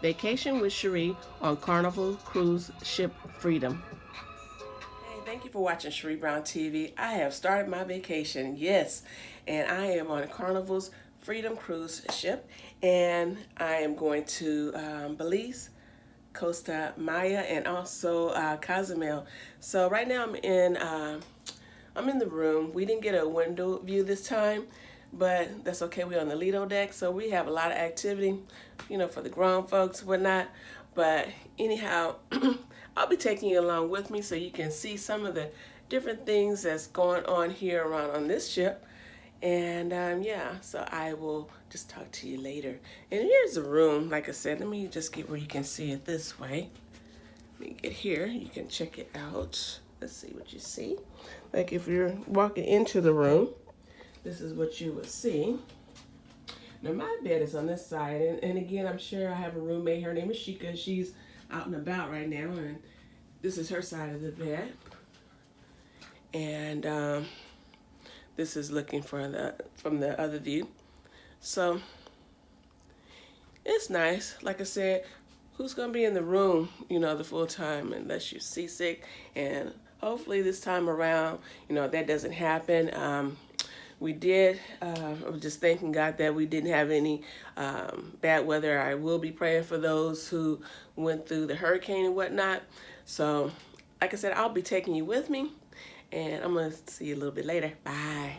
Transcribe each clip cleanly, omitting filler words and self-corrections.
Vacation with Sherri on Carnival Cruise Ship Freedom. Hey, thank you for watching Sherri Brown TV. I have started my vacation, yes, and I am on Carnival's Freedom Cruise Ship, and I am going to Belize, Costa Maya, and also Cozumel. So right now I'm in the room. We didn't get a window view this time, but that's okay. We're on the Lido deck, so we have a lot of activity, for the grown folks, whatnot. But anyhow, I'll be taking you along with me so you can see some of the different things that's going on here around on this ship. And yeah, so I will just talk to you later. And here's the room. Like I said, let me just get where you can see it this way. Let me get here. You can check it out. Let's see what you see. Like if you're walking into the room, this is what you would see. Now my bed is on this side, and again, I'm sure I have a roommate. Her name is Shika. She's out and about right now, and this is her side of the bed. And this is looking from the other view. So it's nice. Like I said, who's gonna be in the room, the full time unless you're seasick? And hopefully this time around, that doesn't happen. We did, I'm just thanking God that we didn't have any bad weather. I will be praying for those who went through the hurricane and whatnot. So, like I said, I'll be taking you with me, and I'm going to see you a little bit later. Bye.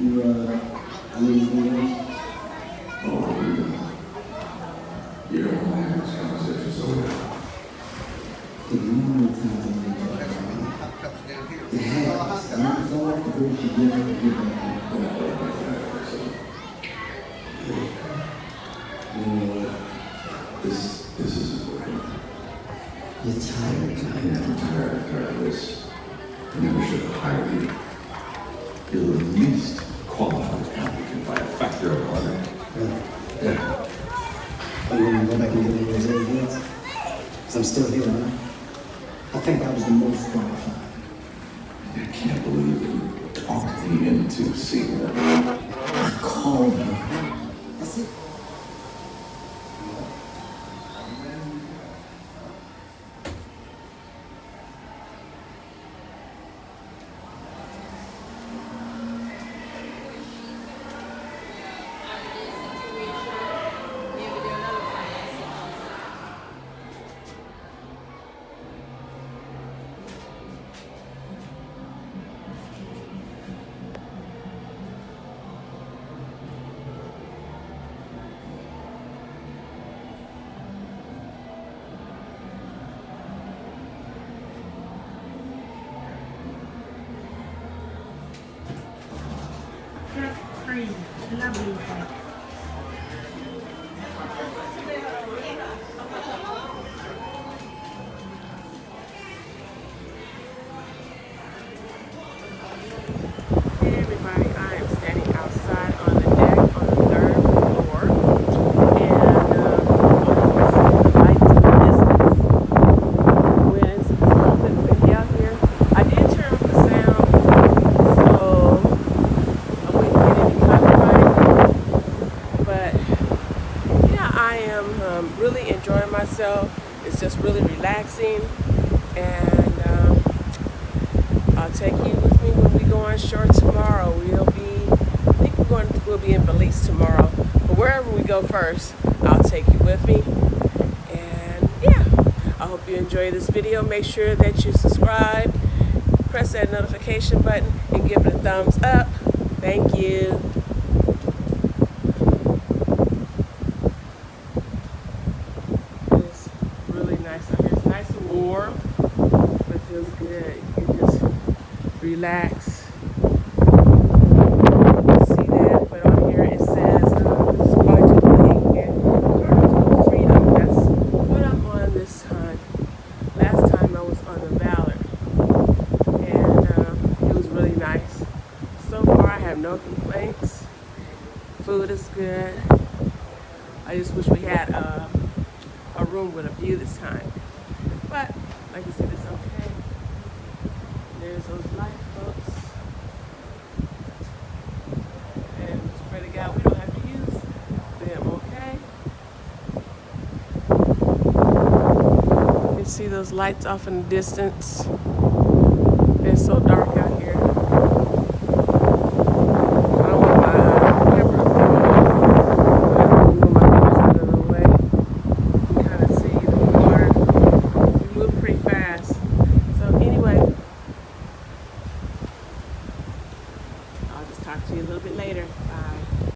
You, I mean, Oh, yeah, man, this conversation's so bad. the number of times I made you it has. When I go off the bridge, you give up. You know what? This isn't working. You're tired, I am tired of this. I never should have hired you. You're the least qualified applicant by a factor of 100. Really? Yeah. Oh, you want to go back and get me those aliens? Because I'm still here now. I think I was the most qualified. I can't believe that you talked me into seeing that. I called her. That's it. Crazy. Lovely. Hey everybody, I am standing outside on the deck on the third floor, and the lights in the distance. When it's a little bit windy out here, I did turn off the sound, so I wouldn't get any copyright. But yeah, I am really enjoying myself. It's just really relaxing, and I'll take you with me when we go on shore tomorrow. I think we'll be in Belize tomorrow. But wherever we go first, I'll take you with me. And yeah, I hope you enjoy this video. Make sure that you subscribe, press that notification button, and give it a thumbs up. Thank you. It's really nice out here. It's nice and warm, but it feels good. You can just relax. See that, but on here it says this is Project Lakey and Carnival Freedom. That's what I'm on this time. Last time I was on the Valor, and it was really nice. So far I have no complaints. Food is good. I just wish we had a room with a view this time. But like I said, it's okay. There's those lifeboats. And just pray to God we don't have to use them, okay? You can see those lights off in the distance. It's so dark out here. I don't want my camera to move my nose out of the way. You can kind of see the water. We move pretty fast. So anyway, I'll just talk to you a little bit later.